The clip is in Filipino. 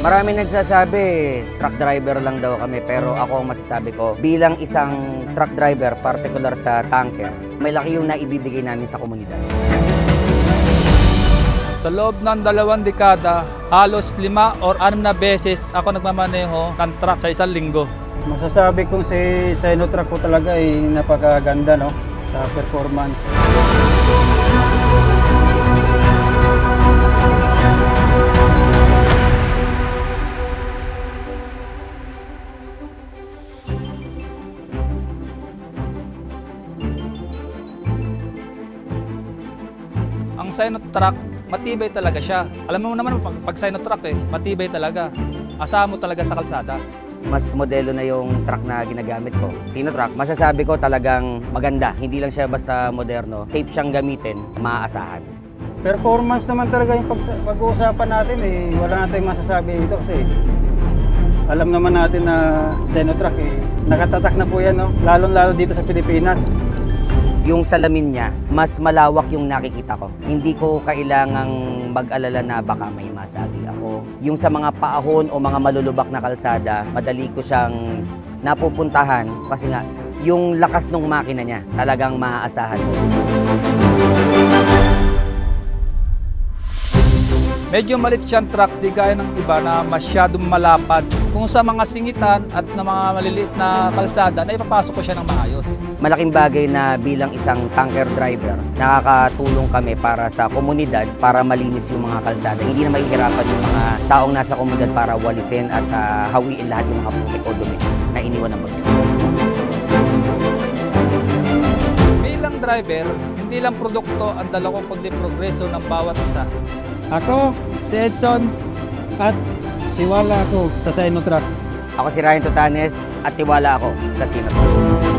Marami nagsasabi, truck driver lang daw kami, pero ako ang masasabi ko, bilang isang truck driver, particular sa tanker, may laki yung naibibigay namin sa komunidad. Sa loob ng 2 dekada, halos 5 or 6 na beses ako nagmamaneho ng truck sa isang linggo. Masasabi kong si Sinotrack po talaga ay napakaganda, no, sa performance. Ang Sinotrack, matibay talaga siya. Alam mo naman, pag Sinotrack matibay talaga. Asahan mo talaga sa kalsada. Mas modelo na yung truck na ginagamit ko. Sinotrack, masasabi ko talagang maganda. Hindi lang siya basta moderno. Safe siyang gamitin, maaasahan. Performance naman talaga yung pag-uusapan natin wala natin masasabi dito kasi alam naman natin na Sinotrack nakatatak na po yan, no? Lalo-lalo dito sa Pilipinas. Yung salamin niya, mas malawak yung nakikita ko. Hindi ko kailangang mag-alala na baka may masabi ako. Yung sa mga paahon o mga malulubak na kalsada, madali ko siyang napupuntahan kasi nga, yung lakas ng makina niya, talagang maaasahan ko. Medyo malit siyang truck, di gaya ng iba na masyadong malapad. Kung sa mga singitan at na mga maliliit na kalsada, na ipapasok ko siya ng maayos. Malaking bagay na bilang isang tanker driver, nakakatulong kami para sa komunidad para malinis yung mga kalsada. Hindi na mahihirapan yung mga taong nasa komunidad para walisin at hawiin lahat yung mga putik o dumi na iniwan ng bagyo. Bilang driver, hindi lang produkto ang dala kong pagdiprogreso ng bawat isa. Ako, si Edson, at tiwala ako sa Sinotrack. Ako si Ryan Tutanes at tiwala ako sa Sinotrack.